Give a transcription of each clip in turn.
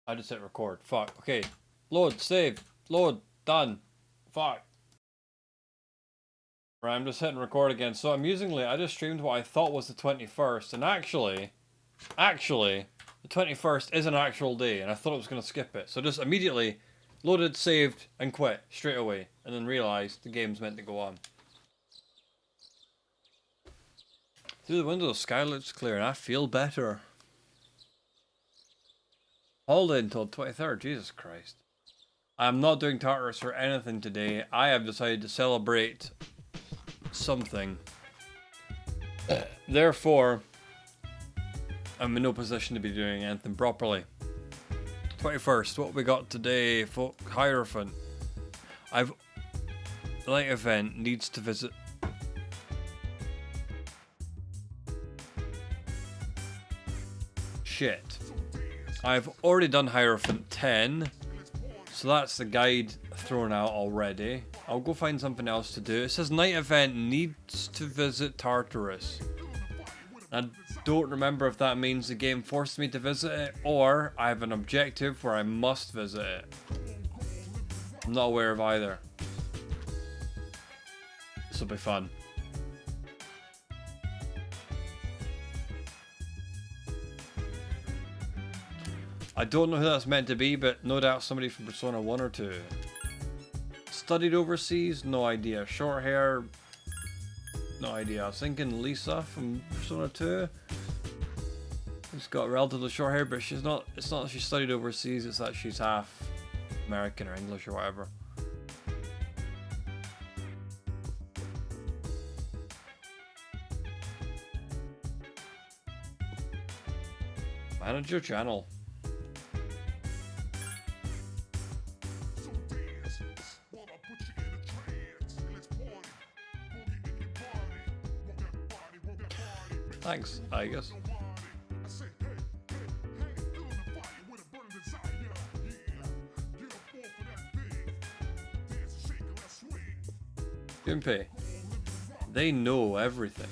I just hit record. Fuck. Okay. Load, save, load, done. Fuck. Right, I'm just hitting record again. So amusingly, I just streamed what I thought was the 21st, and actually, the 21st is an actual day, and I thought I was going to skip it. So just immediately loaded, saved, and quit straight away, and then realized the game's meant to go on. Through the window, the sky looks clear, and I feel better. Holiday until 23rd, Jesus Christ. I'm not doing Tartarus or anything today. I have decided to celebrate something. Therefore, I'm in no position to be doing anything properly. 21st, what we got today, folk? Hierophant. Light event needs to visit. Shit. I've already done Hierophant 10, so that's the guide thrown out already. I'll go find something else to do. It says night event needs to visit Tartarus. I don't remember if that means the game forced me to visit it, or I have an objective where I must visit it. I'm not aware of either. This will be fun. I don't know who that's meant to be, but no doubt somebody from Persona 1 or 2. Studied overseas? No idea. Short hair? No idea. I was thinking Lisa from Persona 2. Who's got relatively short hair, but she's not. It's not that she studied overseas, it's that she's half American or English or whatever. Manage your channel. Thanks, I guess. Gunpei. They know everything.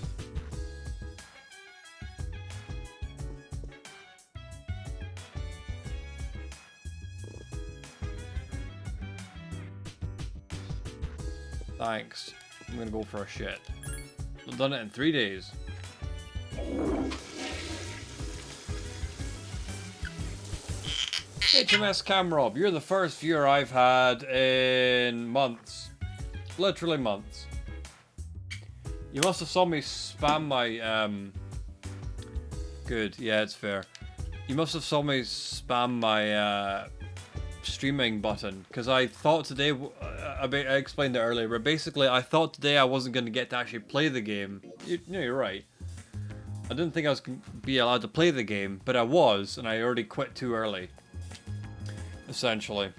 Thanks. I'm gonna go for a shit. I've done it in 3 days. HMS Camrob, you're the first viewer I've had in months. Literally months. You must have saw me spam my, Good, yeah, it's fair. You must have saw me spam my, streaming button, because I thought today, I explained it earlier, but basically I thought today I wasn't going to get to actually play the game. You're right. I didn't think I was going to be allowed to play the game, but I was, and I already quit too early. Essentially.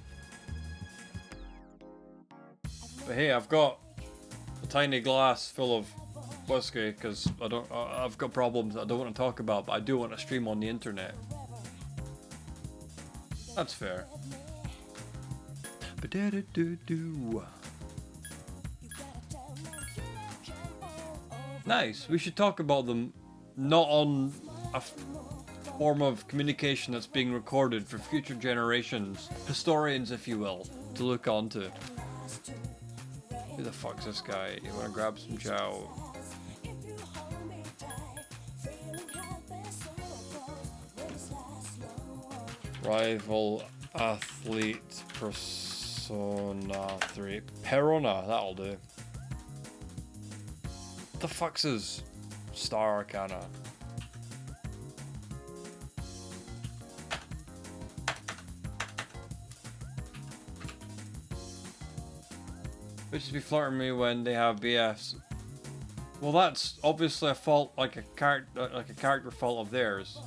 But hey, I've got a tiny glass full of whiskey, because I've got problems that I don't want to talk about, but I do want to stream on the internet. That's fair. Nice. We should talk about them not on a form of communication that's being recorded for future generations, historians if you will, to look onto. Who the fuck's this guy? You wanna grab some chow? Rival athlete Persona 3. Perona, that'll do. What the fuck's his Star Arcana? Bitches be flirting me when they have BFs. Well, that's obviously a fault, like a character fault of theirs.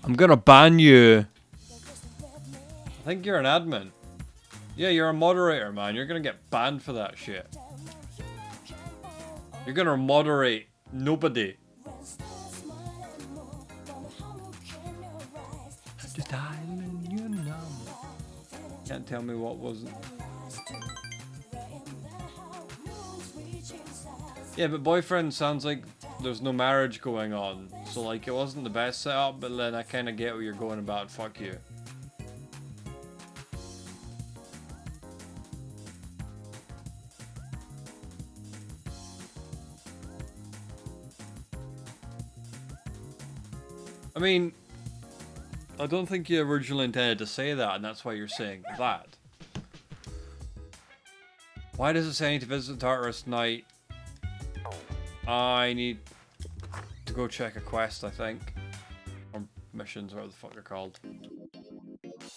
I'm gonna ban you. I think you're an admin. Yeah, you're a moderator, man. You're gonna get banned for that shit. You're gonna moderate nobody. Just island, you know. Can't tell me what wasn't. Yeah, but boyfriend sounds like there's no marriage going on. So, like, it wasn't the best setup, but then I kind of get what you're going about. Fuck you. I mean, I don't think you originally intended to say that, and that's why you're saying that. Why does it say I need to visit Tartarus tonight? I need to go check a quest, I think. Or missions, whatever the fuck they're called.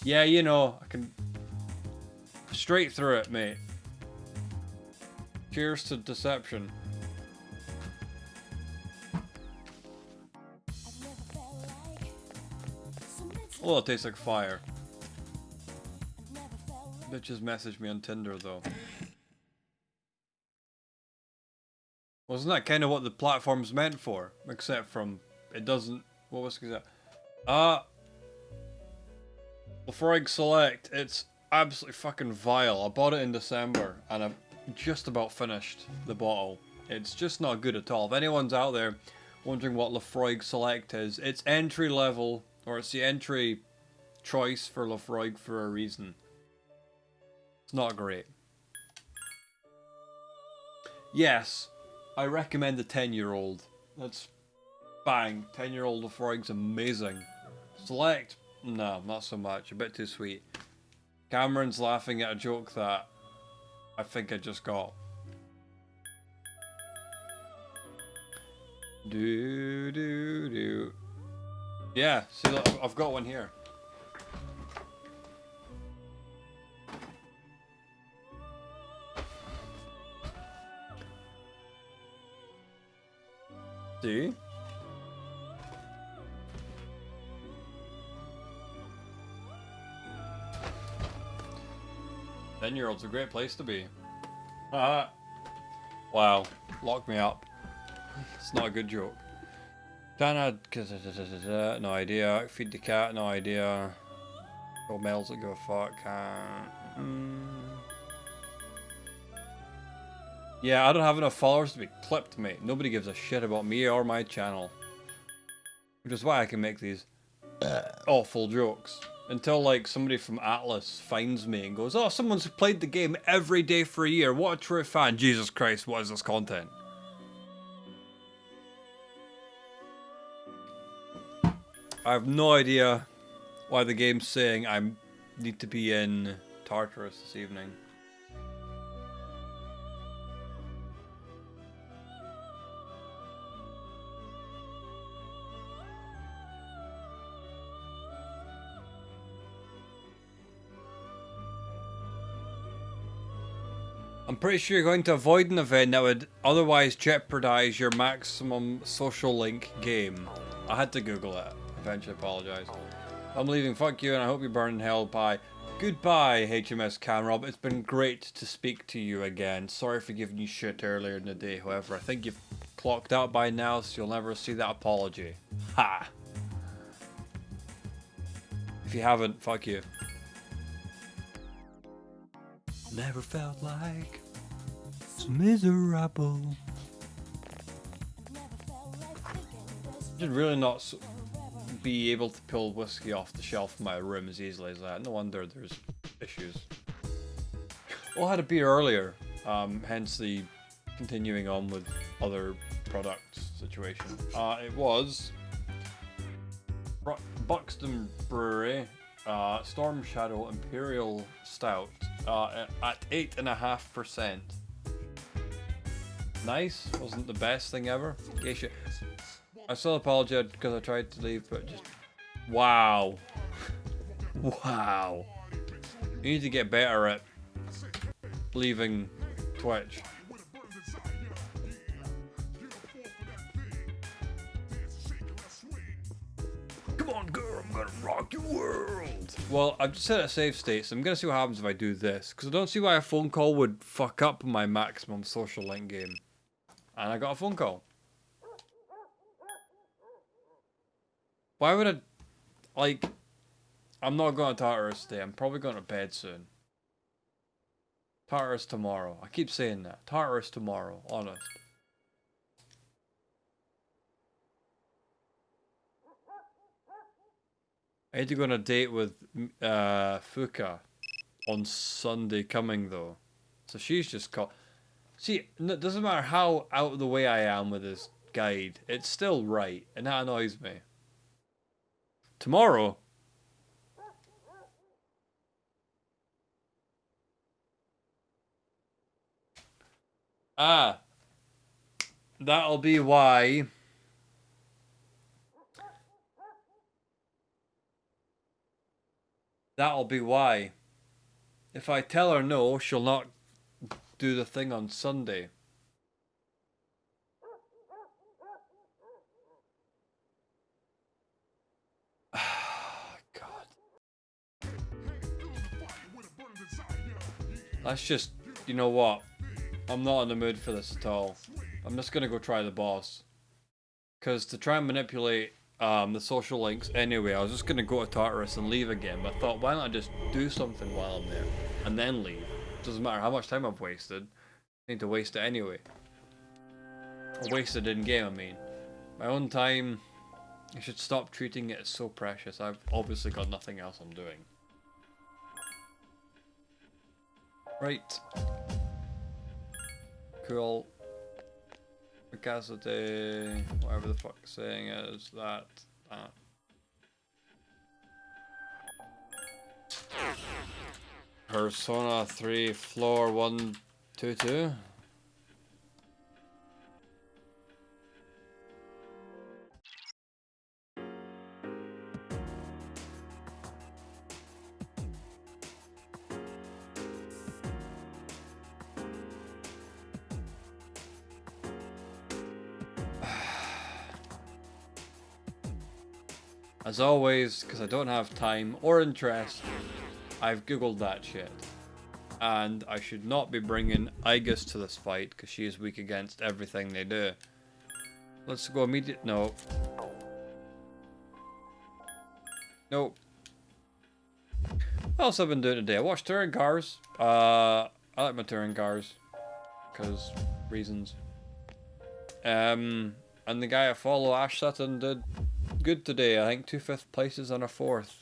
Yeah, you know, I can... Straight through it, mate. Cheers to deception. Oh, it tastes like fire. Bitches messaged me on Tinder, though. Wasn't that kind of what the platform's meant for? Except from, it doesn't... What was that? Lafroig Select. It's absolutely fucking vile. I bought it in December, and I've just about finished the bottle. It's just not good at all. If anyone's out there wondering what Lafroig Select is, it's entry level, or it's the entry choice for Lafroig for a reason. It's not great. Yes, I recommend the 10-year-old. That's bang. 10-year-old Lafroig's amazing. Select, no, not so much. A bit too sweet. Cameron's laughing at a joke that I think I just got. Do do do. Yeah, see, look, I've got one here. See? Ten-year-old's a great place to be. Wow, lock me up. It's not a good joke. Dana, no idea. Feed the cat, no idea. Go males that give a fuck. Yeah, I don't have enough followers to be clipped, mate. Nobody gives a shit about me or my channel. Which is why I can make these awful jokes. Until, like, somebody from Atlas finds me and goes, oh, someone's played the game every day for a year. What a true fan. Jesus Christ, what is this content? I have no idea why the game's saying I need to be in Tartarus this evening. I'm pretty sure you're going to avoid an event that would otherwise jeopardize your maximum social link game. I had to Google it. Eventually apologize. I'm leaving. Fuck you, and I hope you burn in hell. Bye. Goodbye, HMS Camrob. It's been great to speak to you again. Sorry for giving you shit earlier in the day. However, I think you've clocked out by now, so you'll never see that apology. Ha! If you haven't, fuck you. Never felt like so miserable. Did really not be able to pull whiskey off the shelf in my room as easily as that. No wonder there's issues. Well, I had a beer earlier, hence the continuing on with other products situation. It was Buxton Brewery Storm Shadow Imperial Stout at 8.5%. Nice. Wasn't the best thing ever. Geisha. I still apologize because I tried to leave, but just... Wow. Wow. You need to get better at leaving Twitch. Come on, girl, I'm gonna rock your world. Well, I've just set a save state, so I'm gonna see what happens if I do this. Because I don't see why a phone call would fuck up my maximum social link game. And I got a phone call. Why would I... Like... I'm not going to Tartarus today. I'm probably going to bed soon. Tartarus tomorrow. I keep saying that. Tartarus tomorrow. Honest. I had to go on a date with Fuka on Sunday coming though. So she's just called. See, it doesn't matter how out of the way I am with this guide, it's still right, and that annoys me. Tomorrow. Ah. That'll be why. That'll be why. If I tell her no, she'll not do the thing on Sunday. God. That's just, you know what? I'm not in the mood for this at all. I'm just gonna go try the boss. Because to try and manipulate the social links anyway, I was just gonna go to Tartarus and leave again. But I thought, why not just do something while I'm there and then leave? Doesn't matter how much time I've wasted. I need to waste it anyway. Wasted in game, I mean. My own time, I should stop treating it as so precious. I've obviously got nothing else I'm doing. Right. Cool. Capacity, whatever the fuck saying is that. Persona 3 floor 122. As always, because I don't have time or interest, I've googled that shit. And I should not be bringing Igus to this fight, because she is weak against everything they do. Let's go immediate. No. Nope. What else have I been doing today? I watched touring cars. I like my touring cars. Because reasons. And the guy I follow, Ash Sutton, did good today. I think 2 5th places and a 4th.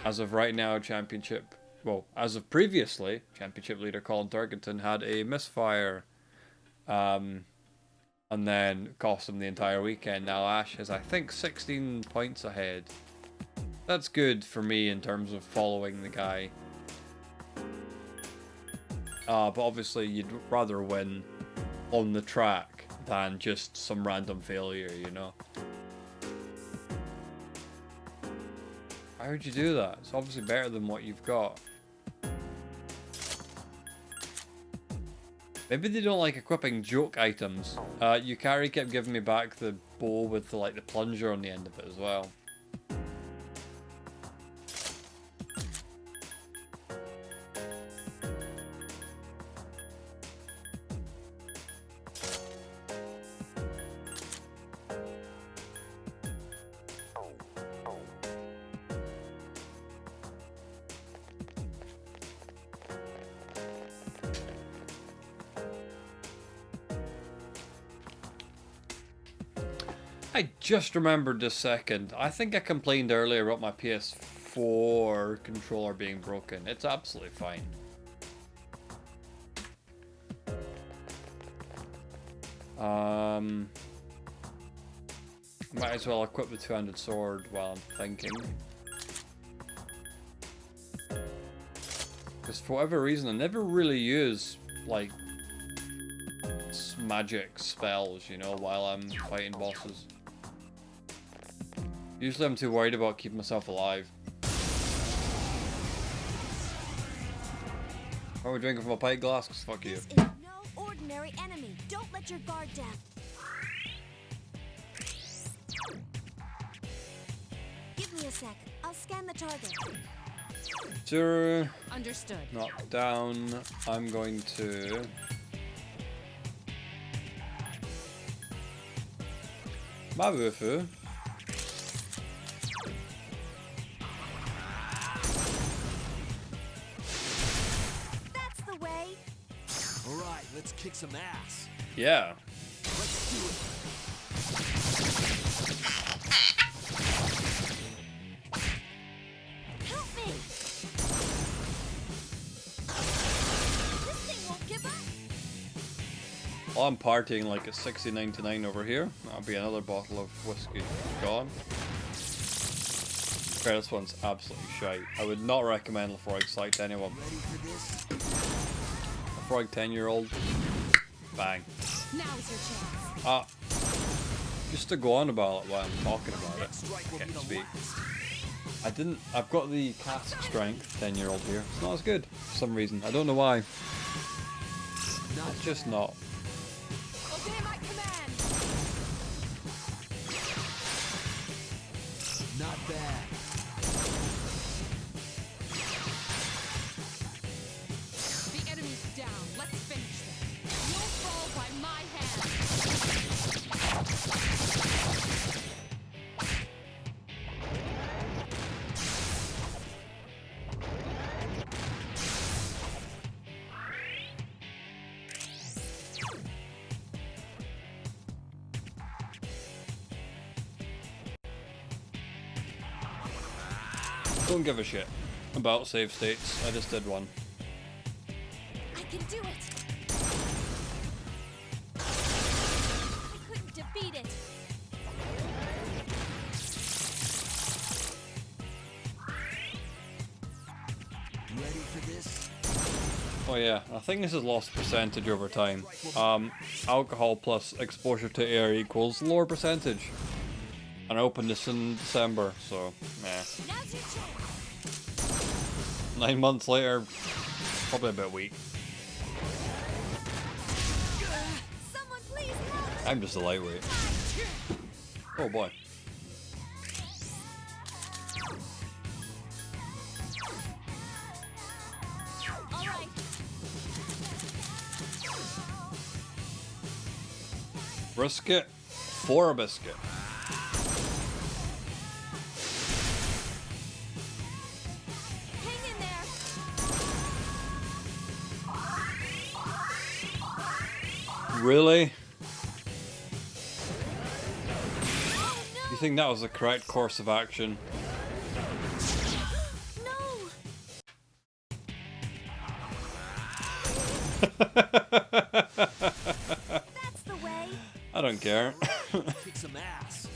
As of right now, championship. Well, as of previously, championship leader Colin Turkington had a misfire. And then cost him the entire weekend. Now Ash is, I think, 16 points ahead. That's good for me in terms of following the guy. But obviously you'd rather win on the track than just some random failure, you know? Why would you do that? It's obviously better than what you've got. Maybe they don't like equipping joke items. Yukari kept giving me back the bow with the plunger on the end of it as well. I just remembered this second. I think I complained earlier about my PS4 controller being broken. It's absolutely fine. Might as well equip the two-handed sword while I'm thinking. Because for whatever reason, I never really use, magic spells, you know, while I'm fighting bosses. Usually I'm too worried about keeping myself alive. Why are we drinking from a pint glass? 'Cause fuck you. This is no ordinary enemy. Don't let your guard down. Give me a sec. I'll scan the target. Sure. Understood. Knock down. I'm going to... Mabufu. That's the way. All right, let's kick some ass. Yeah. Let's do it. While I'm partying like it's 60.99 over here, that'll be another bottle of whiskey gone. Okay, this one's absolutely shite. I would not recommend Lafroig Sight to anyone. Lafroig 10-year-old. Bang. Now's your chance. Just to go on about it while I'm talking about it. I can't speak. I've got the cask strength 10-year-old here. It's not as good for some reason. I don't know why. It's just not. Obey my command. Not bad. The enemy's down. Let's finish them. You'll fall by my hand. Don't give a shit about save states. I just did one. I can do it. I couldn't defeat it. Ready for this? Oh yeah, I think this is lost percentage over time. Alcohol plus exposure to air equals lower percentage. And I opened this in December, so meh. Now's your chance. 9 months later, probably a bit weak. Someone please help. I'm just a lightweight. Oh boy. All right. Brisket for a biscuit. Hang in there. Really? Oh You think that was the correct course of action? no. That's the way. I don't care. Kick some ass.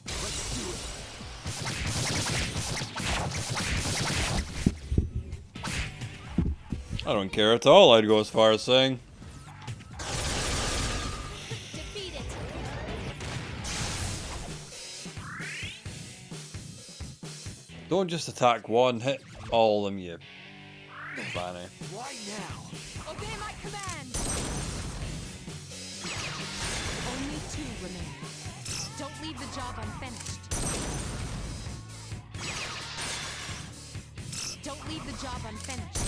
Let's do it. I don't care at all, I'd go as far as saying. Defeat it. Don't just attack one, hit all of them, you banny. Right now. Obey my command. Only 2 remain. Don't leave the job unfinished. Don't leave the job unfinished.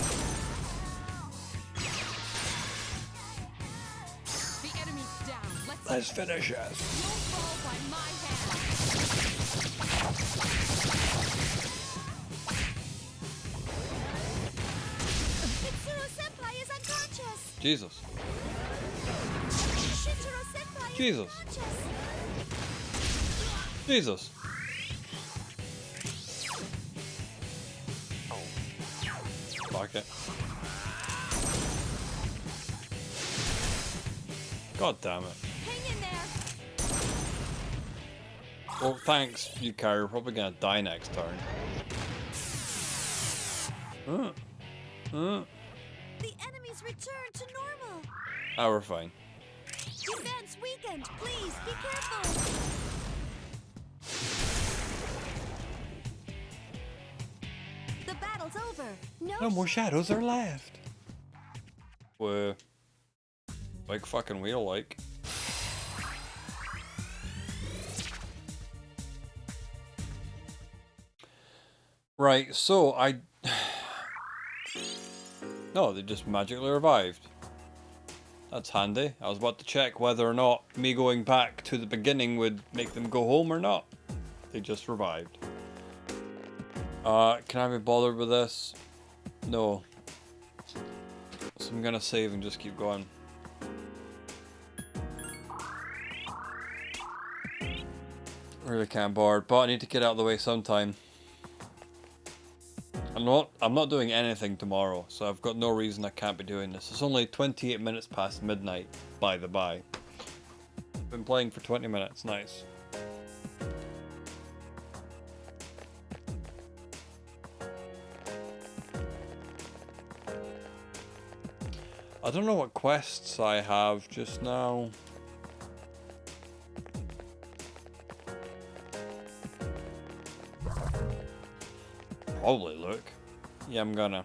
The enemy's down. Let's finish it. You'll fall by my hand. Mitsuru Senpai is unconscious. Jesus. Shintaro Senpai is Jesus. unconscious. Jesus. Fuck it. God damn it. Hang in there. Well, thanks, you Kyrie. We're probably gonna die next turn. The enemy's returned to normal. Ah, we're fine. Defense weakened. Please be careful. The battle's over. No more shadows are left. Whoa. Like fucking wheel, like. Right, so I... No, they just magically revived. That's handy. I was about to check whether or not me going back to the beginning would make them go home or not. They just revived. Can I be bothered with this? No. So I'm gonna save and just keep going. Really can't board, but I need to get out of the way sometime. I'm not doing anything tomorrow, so I've got no reason I can't be doing this. It's only 28 minutes past midnight. by the by. Been playing for 20 minutes, nice. I don't know what quests I have just now. Probably look. Yeah, I'm gonna.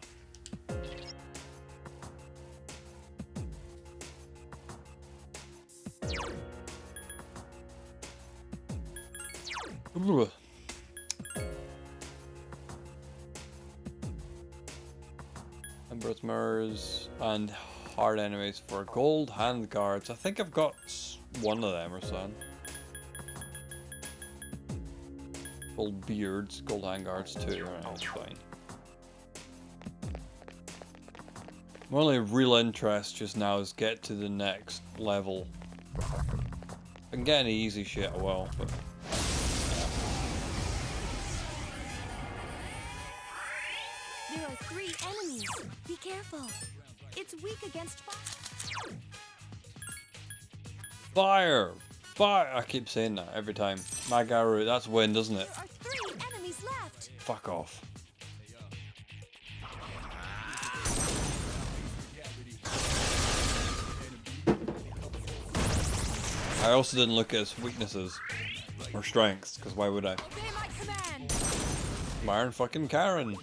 Ugh. Embers, mirrors, and hard enemies for gold hand guards. I think I've got one of them or something. Gold beards, gold hand guards too. Right, that's fine. My only real interest just now is get to the next level. If I can get any easy shit, I will, but... There are 3 enemies. Be careful. It's weak against fire. Fire! Fire! I keep saying that every time. Magaru, that's wind, doesn't it? There are 3 enemies left. Fuck off. I also didn't look at his weaknesses or strengths, because why would I? Obey my command. Myron fucking Karen. Ready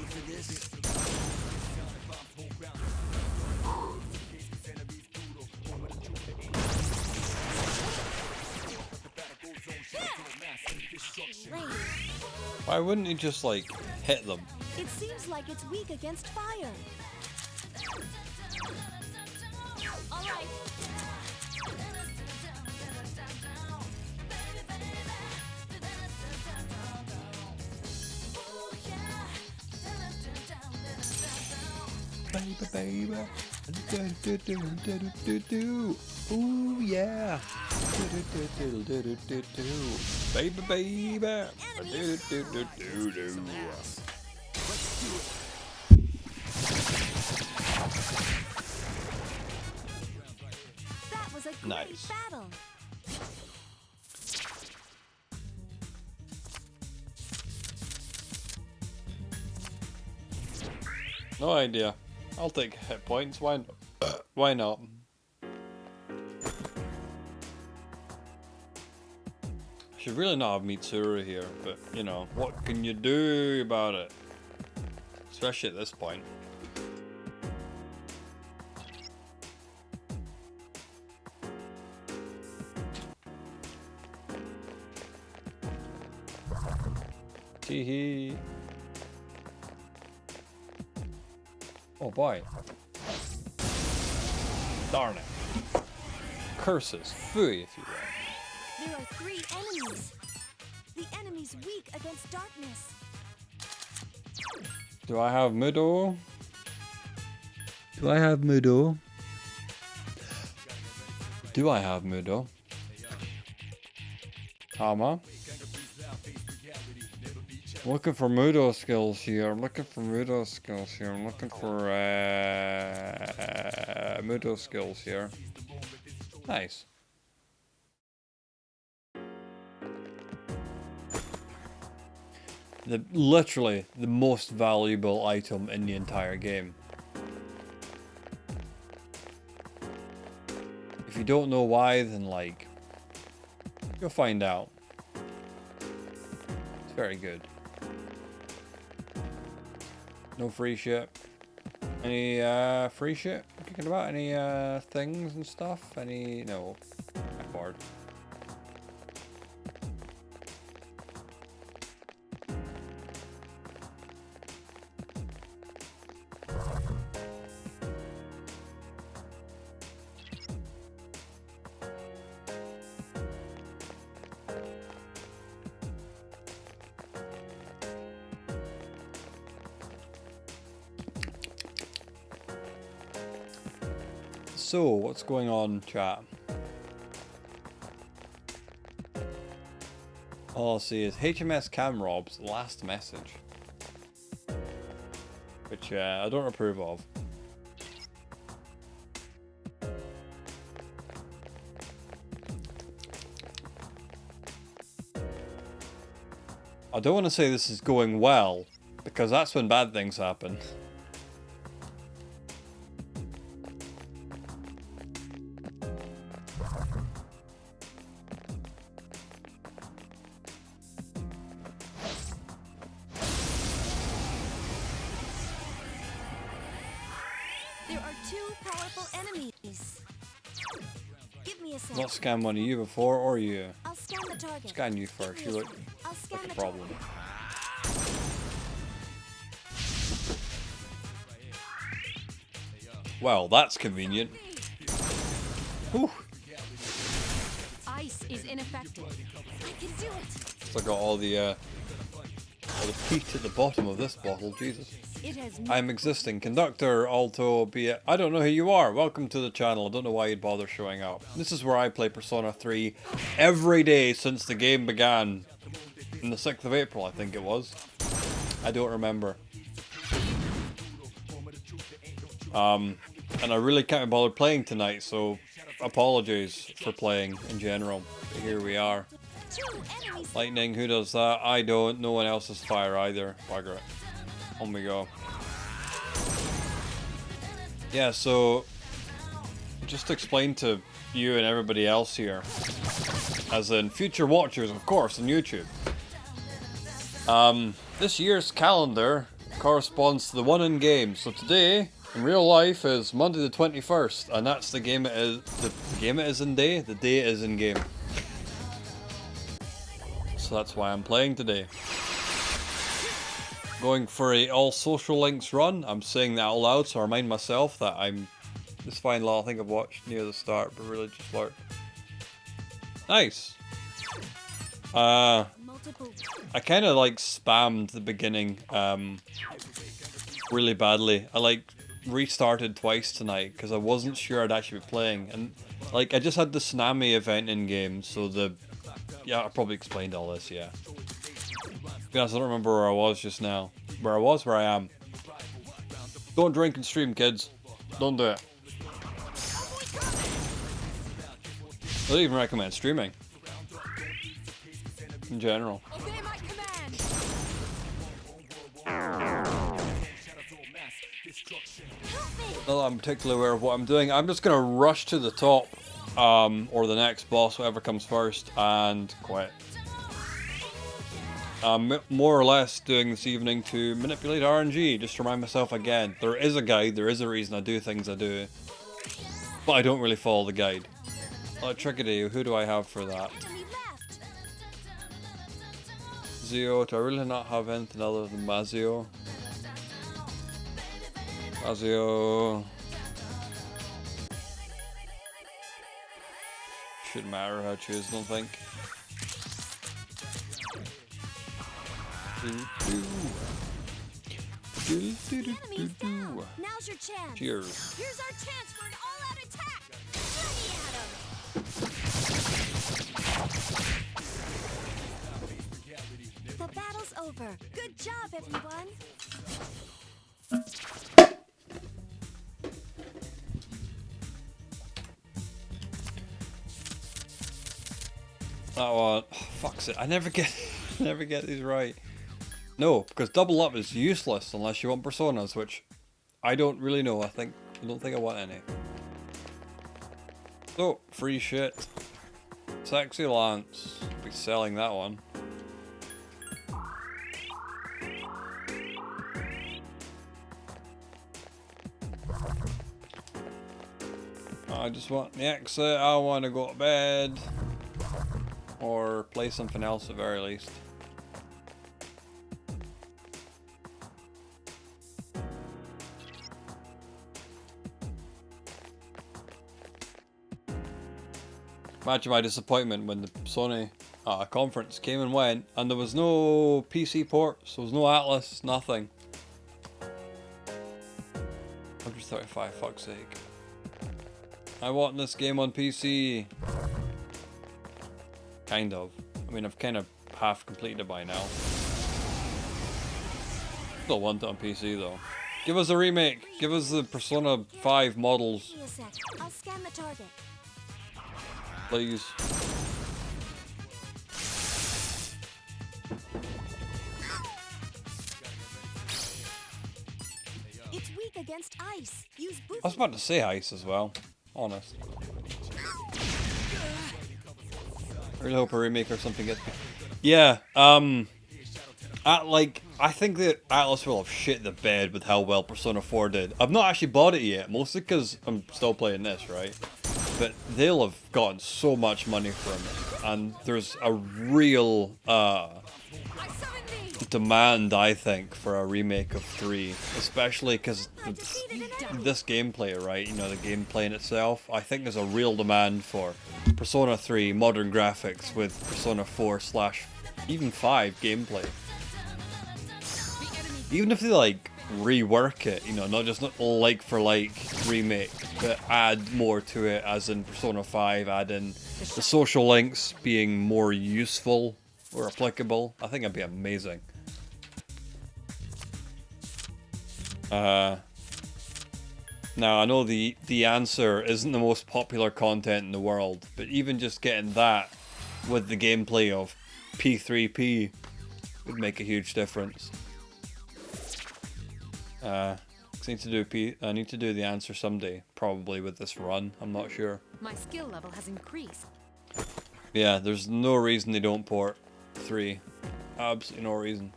for this? Why wouldn't he just, like, hit them? It seems like it's weak against fire. All right. Baby, baby. Do-do-do-do-do-do-do. Ooh, yeah. Do-do-do-do-do-do-do. Baby, baby. Do-do-do-do-do. That was a great Nice. battle. No idea. I'll take hit points. Why not? Why not? I should really not have Mitsuru here, but you know, what can you do about it? Especially at this point. Tee-hee. Oh boy. Darn it. Curses. Fooey, if you will. There are 3 enemies. The enemy's weak against darkness. Do I have Mudo? Do I have Mudo? Do I have Mudo? Hama? I'm looking for Mudo skills here. I'm looking for Mudo skills here. I'm looking for Mudo skills here. Nice. Literally the most valuable item in the entire game. If you don't know why, then like, you'll find out. It's very good. No free shit. Any free shit kicking about? Any things and stuff? Any no. I'm bored. So, what's going on, chat? All I'll see is HMS Camrob's last message. which I don't approve of. I don't want to say this is going well, because that's when bad things happen. There are 2 powerful enemies. Give me a sec. Not scan one of you before, or you. I'll scan the target. Scan you first. You look I'll scan like a the problem. Well, that's convenient. Whew. Ice is ineffective. I can do it. Still got all the peat at the bottom of this bottle. Jesus. It has I'm existing. Conductor, alto, be it. I don't know who you are. Welcome to the channel. I don't know why you'd bother showing up. This is where I play Persona 3 every day since the game began. On the 6th of April, I think it was. I don't remember. And I really can't be bothered playing tonight, so apologies for playing in general. But here we are. 2 enemies. Lightning, who does that? I don't. No one else has fire either. Bugger it. On we go. Yeah, so just to explain to you and everybody else here, as in future watchers, of course, on YouTube. This year's calendar corresponds to the one in game. So today, in real life, is Monday the 21st, and that's the game it is. The game it is in day. The day it is in game. So that's why I'm playing today. Going for a all social links run. I'm saying that out loud so I remind myself that I'm this fine lot I think I've watched near the start, but really just lurk. Nice. Multiple. I kind of like spammed the beginning really badly. I like restarted twice tonight because I wasn't sure I'd actually be playing, and like I just had the tsunami event in game, so I probably explained all this. Yeah. To be honest, I don't remember where I was just now. Where I am. Don't drink and stream, kids. Don't do it. I don't even recommend streaming. In general. Obey my command. Not that I'm particularly aware of what I'm doing. I'm just going to rush to the top, or the next boss, whatever comes first, and quit. I'm more or less doing this evening to manipulate RNG, just to remind myself again. There is a guide, there is a reason I do things I do, but I don't really follow the guide. Electricity, who do I have for that? Enemy left. Mazio, do I really not have anything other than Mazio? Mazio. Shouldn't matter how I choose, I don't think. Enemies down. Now's your chance. Cheers. Here's our chance for an all-out attack. Ready at 'em. The battle's over. Good job, everyone. That one, oh, fuck's it. I never get these right. No, because double up is useless unless you want personas, which I don't really know. I don't think I want any. So, free shit. Sexy Lance. I'll be selling that one. I just want the exit. I want to go to bed. Or play something else at the very least. Imagine my disappointment when the Sony conference came and went, and there was no PC ports, there was no Atlas, nothing. 135, fuck's sake. I want this game on PC. Kind of. I mean, I've kind of half completed it by now. Still want it on PC though. Give us a remake. Give us the Persona 5 models, Give me a sec. I'll scan the target. please. It's weak against ice. Use I boost. was about to say ice as well. Honest. I really hope a remake or something gets. Yeah. I think that Atlas will have shit the bed with how well Persona 4 did. I've not actually bought it yet, mostly because I'm still playing this, right? But they'll have gotten so much money from it, and there's a real demand, I think, for a remake of 3, especially because this gameplay, right? You know, the gameplay in itself. I think there's a real demand for Persona 3 modern graphics with Persona 4 / even 5 gameplay. Even if they like rework it, you know, not just like for like remake, but add more to it, as in Persona 5, add in the social links being more useful or applicable. I think that'd be amazing. Now I know the answer isn't the most popular content in the world, but even just getting that with the gameplay of P3P would make a huge difference. I need to do the answer someday, probably with this run. I'm not sure. My skill level has increased. Yeah, there's no reason they don't port 3. Absolutely no reason.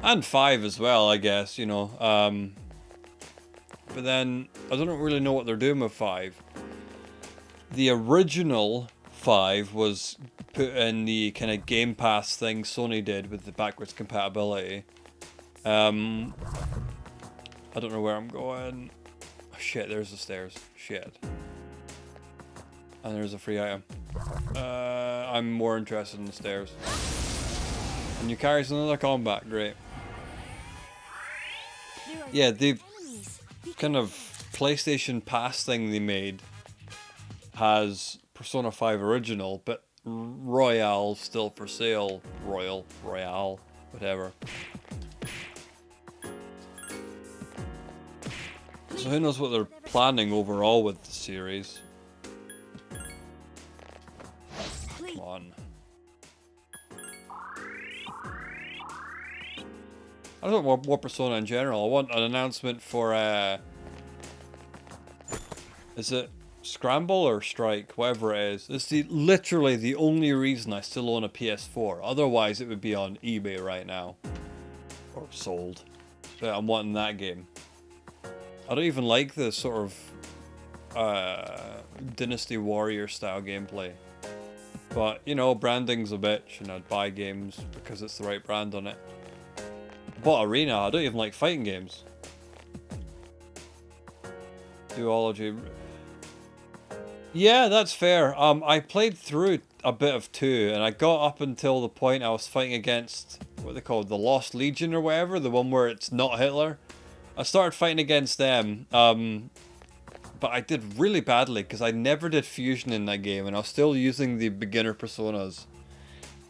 And 5 as well, I guess, you know. But then, I don't really know what they're doing with 5. The original 5 was put in the kind of Game Pass thing Sony did with the backwards compatibility. I don't know where I'm going. Oh, shit, there's the stairs. Shit. And there's a free item. I'm more interested in the stairs. And you carry another combat, great. Yeah, the kind of PlayStation Pass thing they made has Persona 5 original, but Royale still for sale. Royale, whatever. So who knows what they're planning overall with the series. Come on. I don't want more Persona in general. I want an announcement for is it Scramble or Strike, whatever it is. It's literally the only reason I still own a PS4. Otherwise, it would be on eBay right now. Or sold. But I'm wanting that game. I don't even like the sort of Dynasty Warrior style gameplay. But, you know, branding's a bitch, and I'd buy games because it's the right brand on it. Bought Arena, I don't even like fighting games. Duology. Yeah, that's fair. I played through a bit of 2, and I got up until the point I was fighting against, what are they called, the Lost Legion or whatever, the one where it's not Hitler. I started fighting against them, but I did really badly because I never did fusion in that game, and I was still using the beginner personas,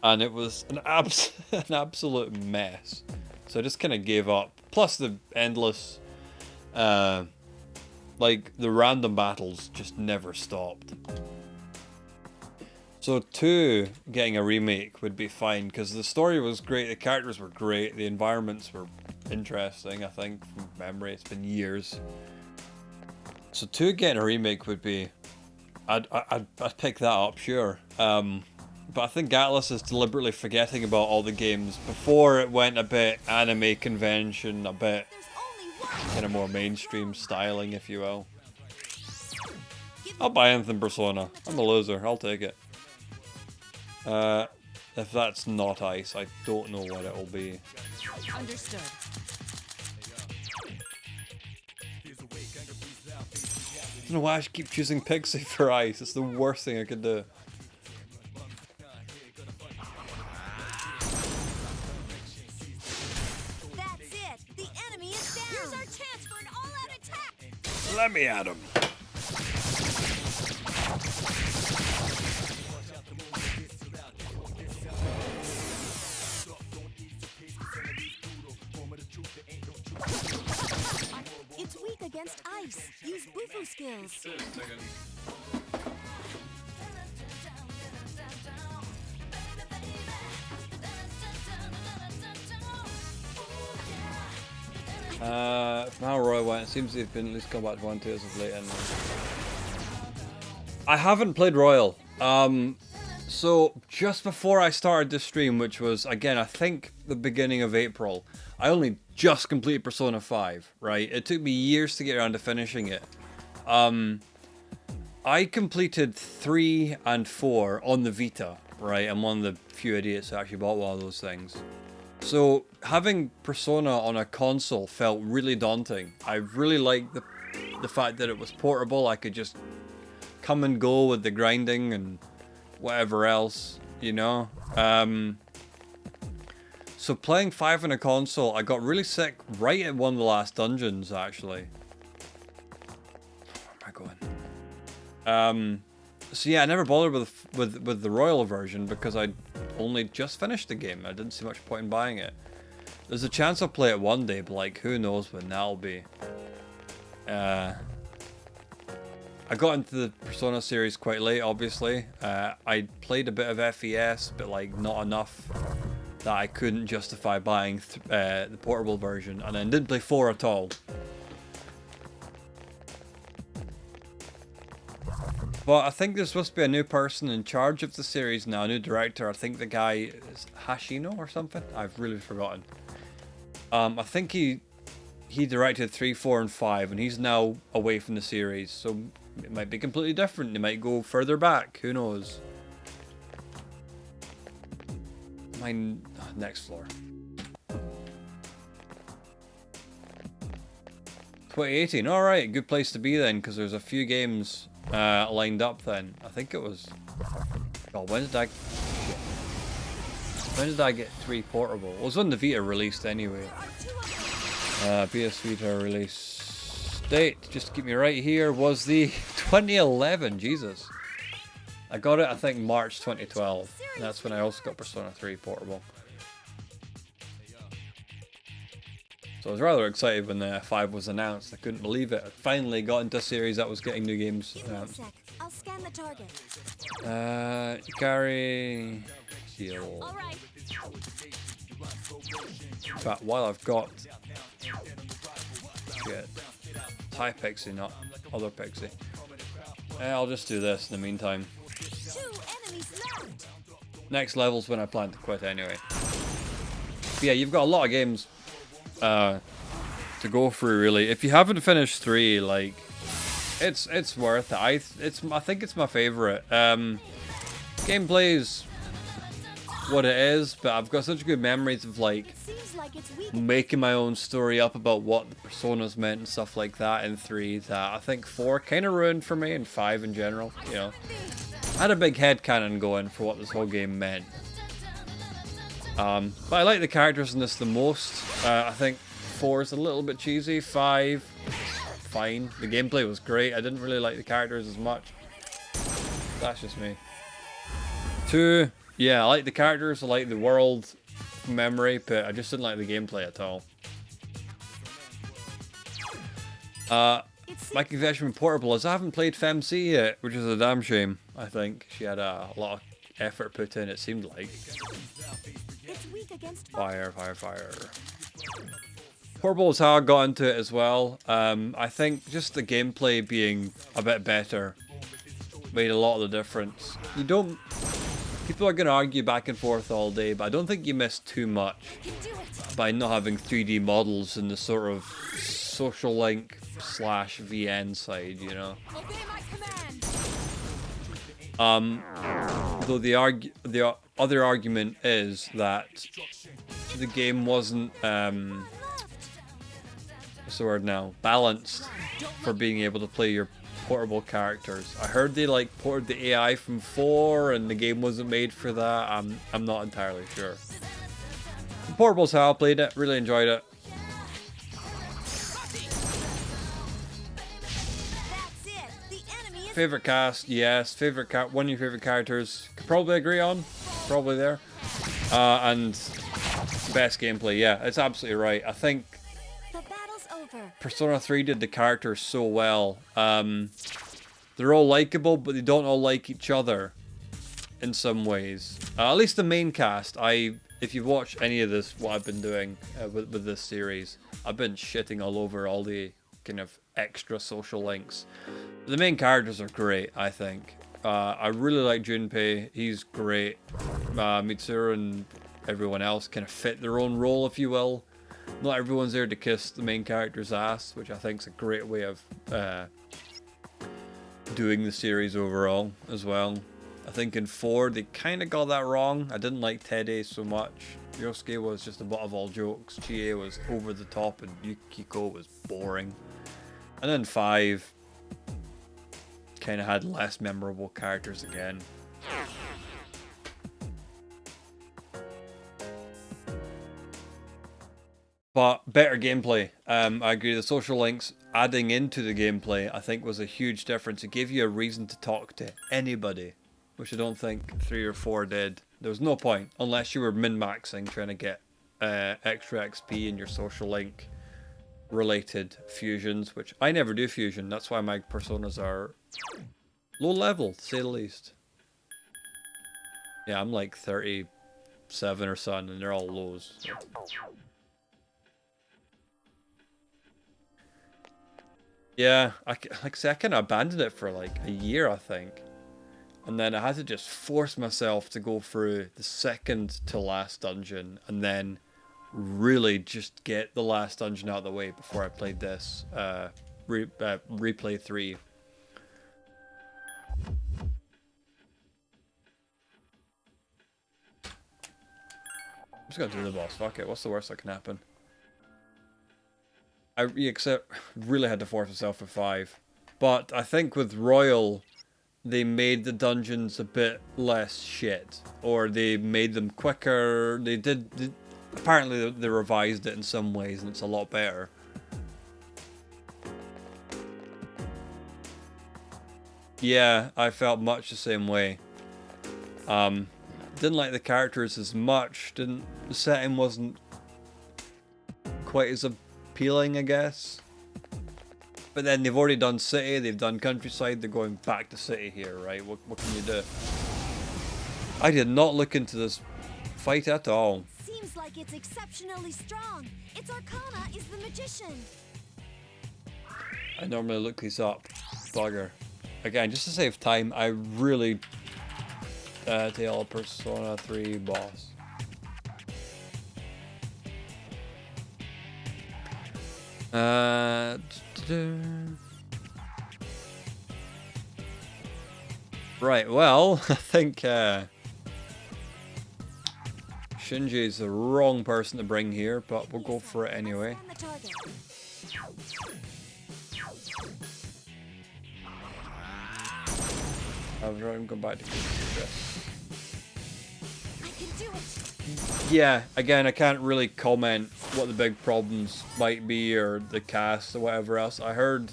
and it was an absolute mess. So I just kind of gave up. Plus the endless, like the random battles just never stopped. So 2 getting a remake would be fine because the story was great, the characters were great, the environments were interesting. I think from memory, it's been years. So 2 getting a remake would be, I'd pick that up, sure. But I think Atlas is deliberately forgetting about all the games before it went a bit anime convention, a bit kind of more mainstream styling, if you will. I'll buy anything Persona. I'm a loser. I'll take it. If that's not ice, I don't know what it'll be. Understood. I don't know why I keep choosing Pixie for ice. It's the worst thing I could do. That's it. The enemy is down. Here's our chance for an all-out attack. Let me at him. against ice. Use Bufu skills. From how Roy went, it seems they've been at least come back to 1-2 as of late. And I haven't played Royal. So just before I started this stream, which was again I think the beginning of April, I only just completed Persona 5. Right, it took me years to get around to finishing it. I completed 3 and 4 on the Vita. Right, I'm one of the few idiots who actually bought one of those things. So having Persona on a console felt really daunting. I really liked the fact that it was portable. I could just come and go with the grinding and whatever else, you know. So playing 5 on a console, I got really sick right at one of the last dungeons actually. Where am I going? So yeah, I never bothered with the Royal version because I only just finished the game. I didn't see much point in buying it. There's a chance I'll play it one day, but like who knows when that'll be. I got into the Persona series quite late, obviously. I played a bit of FES, but like not enough that I couldn't justify buying the portable version, and then didn't play 4 at all. But I think there's supposed to be a new person in charge of the series now, a new director. I think the guy is Hashino or something. I've really forgotten. I think he directed 3, 4, and 5, and he's now away from the series, so it might be completely different. It might go further back. Who knows? My next floor. 2018. All right, good place to be then, because there's a few games lined up. Then I think it was. Oh, when did I get 3 portable? It was when the Vita released anyway. PS Vita release date, just to keep me right here, was the 2011. Jesus. I got it, I think, March 2012. And that's when I also got Persona 3 portable. So I was rather excited when 5 was announced. I couldn't believe it. I finally got into a series that was getting new games announced. I'll scan the target. Carry heal. All right. In fact, while I've got shit, Thai Pixie, not other Pixie. I'll just do this in the meantime. 2 enemies left. Next level's when I plan to quit anyway. But yeah, you've got a lot of games to go through really. If you haven't finished 3, like it's worth it. I think it's my favorite. Gameplay's what it is, but I've got such good memories of like making my own story up about what the personas meant and stuff like that in 3 that I think 4 kind of ruined for me, and 5 in general, you know. I had a big headcanon going for what this whole game meant. But I like the characters in this the most. I think 4 is a little bit cheesy. 5, fine. The gameplay was great. I didn't really like the characters as much. That's just me. 2, yeah, I like the characters. I like the world memory, but I just didn't like the gameplay at all. My confession with portable is I haven't played FEMC yet, which is a damn shame. I think she had a lot of effort put in, it seemed like. It's weak against Fire. Portable is how I got into it as well. I think just the gameplay being a bit better made a lot of the difference. People are going to argue back and forth all day, but I don't think you miss too much by not having 3D models in the sort of social link / VN side, you know. Obey my command. Though the other argument is that the game wasn't what's the word now? Balanced for being able to play your portable characters. I heard they like ported the AI from 4 and the game wasn't made for that. I'm not entirely sure. Portable's how I played it, really enjoyed it. Favorite cast, yes. One of your favorite characters, could probably agree on. Probably there. And best gameplay, yeah, it's absolutely right. I think over. Persona 3 did the characters so well. They're all likable, but they don't all like each other in some ways. At least the main cast. If you've watched any of this, what I've been doing with this series, I've been shitting all over all the kind of extra social links. The main characters are great, I think. I really like Junpei. He's great. Mitsuru and everyone else kind of fit their own role, if you will. Not everyone's there to kiss the main character's ass, which I think is a great way of doing the series overall as well. I think in 4 they kind of got that wrong. I didn't like Teddy so much. Yosuke was just a butt of all jokes. Chie was over the top and Yukiko was boring. And then 5 kind of had less memorable characters again. But better gameplay. I agree. The social links adding into the gameplay, I think, was a huge difference. It gave you a reason to talk to anybody, which I don't think 3 or 4 did. There was no point, unless you were min-maxing, trying to get extra XP in your social link related fusions, which I never do fusion. That's why my personas are low level, to say the least. Yeah, I'm like 37 or something, and they're all lows. So. Yeah, like I say, I kind of abandoned it for like a year, I think. And then I had to just force myself to go through the second to last dungeon and then really just get the last dungeon out of the way before I played this replay 3. I'm just gonna do the boss. Fuck it. What's the worst that can happen? I really had to force myself for 5. But I think with Royal, they made the dungeons a bit less shit. Or they made them quicker. Apparently they revised it in some ways and it's a lot better. Yeah, I felt much the same way. Didn't like the characters as much. The setting wasn't quite as appealing, I guess. But then they've already done city, they've done countryside, they're going back to city here, right? What can you do? I did not look into this fight at all. Seems like it's exceptionally strong. Its arcana is the magician. I normally look these up. Bugger. Again, just to save time, I really tail Persona 3 boss. Right, well, I think Shinji's the wrong person to bring here, but we'll go for it anyway. I've already gone back to this. I can do it. Yeah, again, I can't really comment what the big problems might be or the cast or whatever else. I heard,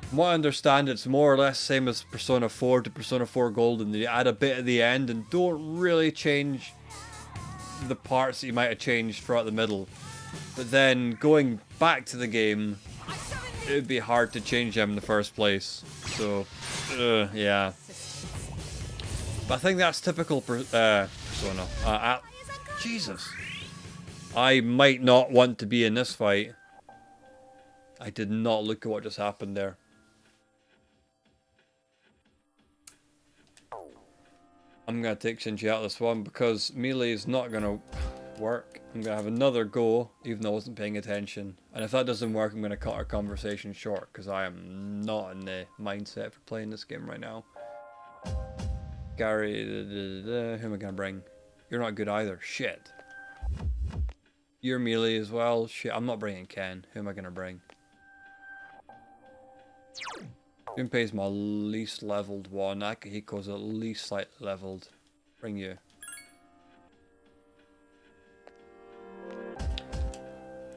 from what I understand, it's more or less same as Persona 4 to Persona 4 Golden. They add a bit at the end and don't really change the parts that you might have changed throughout the middle. But then going back to the game, it would be hard to change them in the first place. So, yeah. But I think that's typical Persona. Jesus. I might not want to be in this fight. I did not look at what just happened there. I'm going to take Shinji out of this one because melee is not going to work. I'm going to have another go, even though I wasn't paying attention. And if that doesn't work, I'm going to cut our conversation short because I am not in the mindset for playing this game right now. Gary, who am I going to bring? You're not good either. Shit. You're melee as well. Shit, I'm not bringing Ken. Who am I going to bring? Junpei's my least leveled one. Akihiko's at least slightly leveled. Bring you.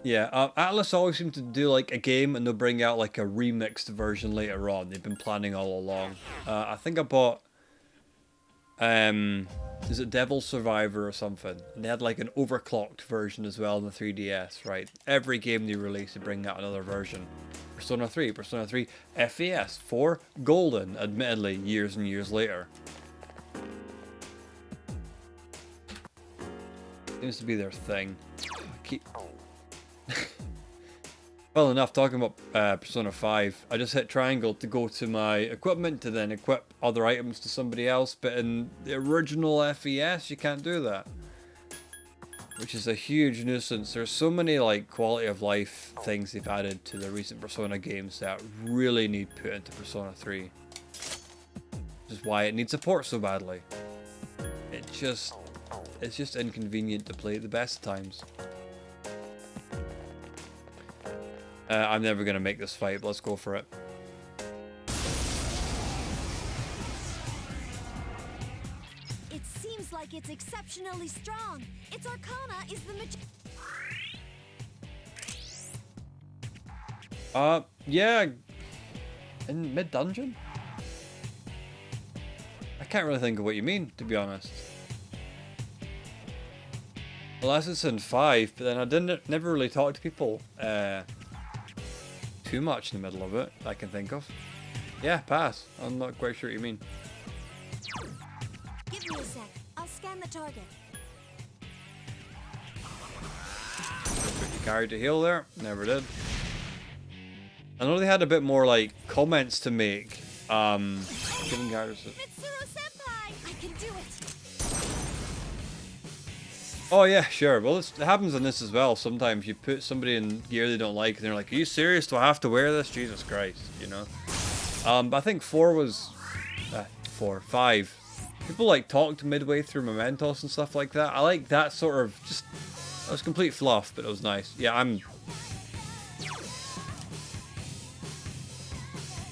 Yeah, Atlas always seems to do like a game and they'll bring out like a remixed version later on. They've been planning all along. I think I bought is it Devil Survivor or something? And they had like an overclocked version as well in the 3DS, right? Every game they release, they bring out another version. Persona 3, Persona 3 FES, 4 Golden, admittedly, years and years later. Seems to be their thing. Well enough, talking about Persona 5, I just hit triangle to go to my equipment to then equip other items to somebody else, but in the original FES you can't do that. Which is a huge nuisance. There's so many like quality of life things they've added to the recent Persona games that really need put into Persona 3. Which is why it needs support so badly. It's just inconvenient to play at the best of times. I'm never going to make this fight, but let's go for it. It seems like it's exceptionally strong. Its arcana is the Yeah. In mid-dungeon? I can't really think of what you mean, to be honest. Unless it's in 5, but then I never really talk to people too much in the middle of it, I can think of. Yeah, pass. I'm not quite sure what you mean. Give me a sec. I'll scan the target. Carried to heal there. Never did. I know they had a bit more like comments to make. Giving guys. Mitsuru-senpai! I can do it! Oh yeah, sure. Well, it happens in this as well. Sometimes you put somebody in gear they don't like, and they're like, "Are you serious? Do I have to wear this? Jesus Christ!" You know. But I think 5. People like talked midway through Mementos and stuff like that. I like that sort of just. It was complete fluff, but it was nice. Yeah,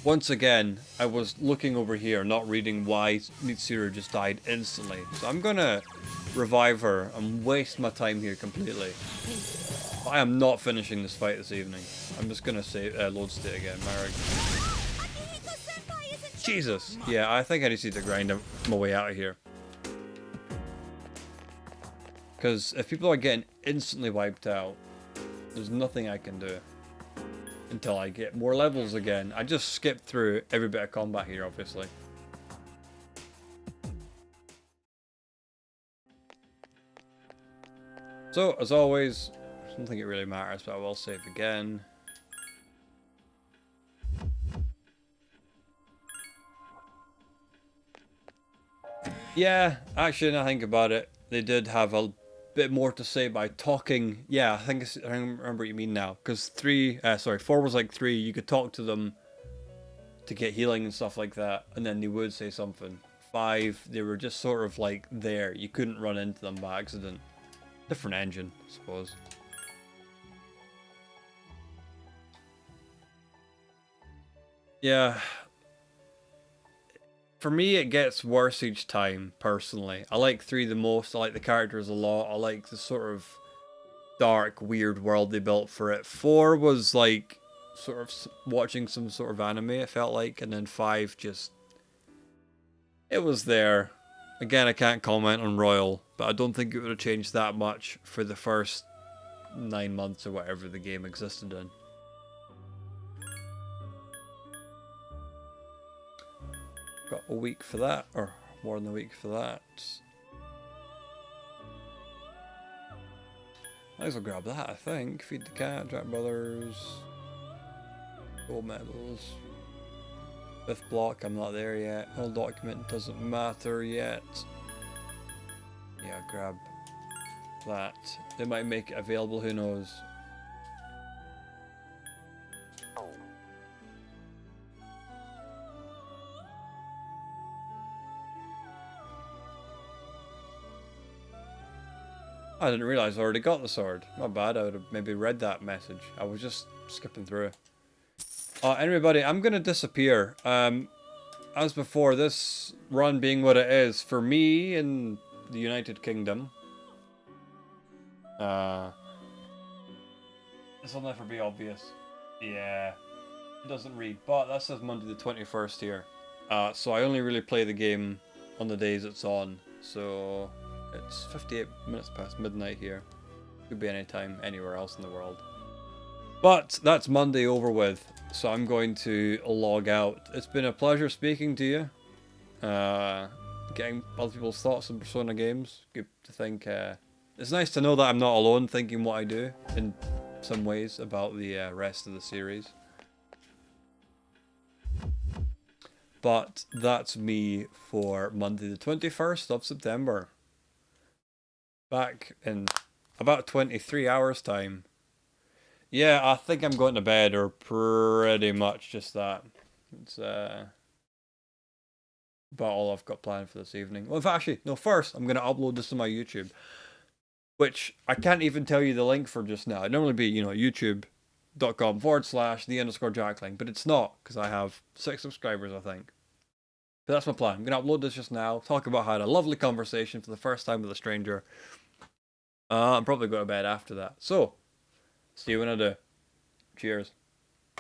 Once again, I was looking over here, not reading why Mitsuru just died instantly. So I'm gonna revive her and waste my time here completely. I am not finishing this fight this evening. I'm just gonna save load state again, Marek. Jesus! Yeah, I think I just need to grind my way out of here. Because if people are getting instantly wiped out, there's nothing I can do. Until I get more levels again. I just skipped through every bit of combat here, obviously. So, as always, I don't think it really matters, but I will save again. Yeah, actually, now I think about it, they did have a bit more to say by talking. Yeah, I remember what you mean now. Because 4 was like 3. You could talk to them to get healing and stuff like that, and then they would say something. 5, they were just sort of like there. You couldn't run into them by accident. Different engine, I suppose. Yeah. For me, it gets worse each time, personally. I like 3 the most. I like the characters a lot. I like the sort of dark, weird world they built for it. 4 was like sort of watching some sort of anime, it felt like. And then 5 just... It was there. Again, I can't comment on Royal, but I don't think it would have changed that much for the first 9 months or whatever the game existed in. Got a week for that, or more than a week for that. Might as well grab that, I think. Feed the cat, Jack Brothers, gold medals. 5th block, I'm not there yet. Whole document doesn't matter yet. Yeah, grab that. They might make it available, who knows. I didn't realize I already got the sword. Not bad, I would have maybe read that message. I was just skipping through. Anyway, buddy, I'm going to disappear. As before, this run being what it is, for me in the United Kingdom, this will never be obvious. Yeah, it doesn't read, but that says Monday the 21st here. So I only really play the game on the days it's on. So it's 58 minutes past midnight here. Could be any time anywhere else in the world. But that's Monday over with, so I'm going to log out. It's been a pleasure speaking to you. Getting other people's thoughts on Persona games. Good to think. It's nice to know that I'm not alone thinking what I do in some ways about the rest of the series. But that's me for Monday the 21st of September. Back in about 23 hours time. Yeah, I think I'm going to bed, or pretty much just that. It's about all I've got planned for this evening. Well, in fact, actually, no, first I'm going to upload this to my YouTube, which I can't even tell you the link for just now. It'd normally be, you know, youtube.com/the_jackling, but it's not, because I have 6 subscribers, I think. But that's my plan. I'm going to upload this just now, talk about how I had a lovely conversation for the first time with a stranger. I'm probably going to bed after that. So, see you when I do. Cheers.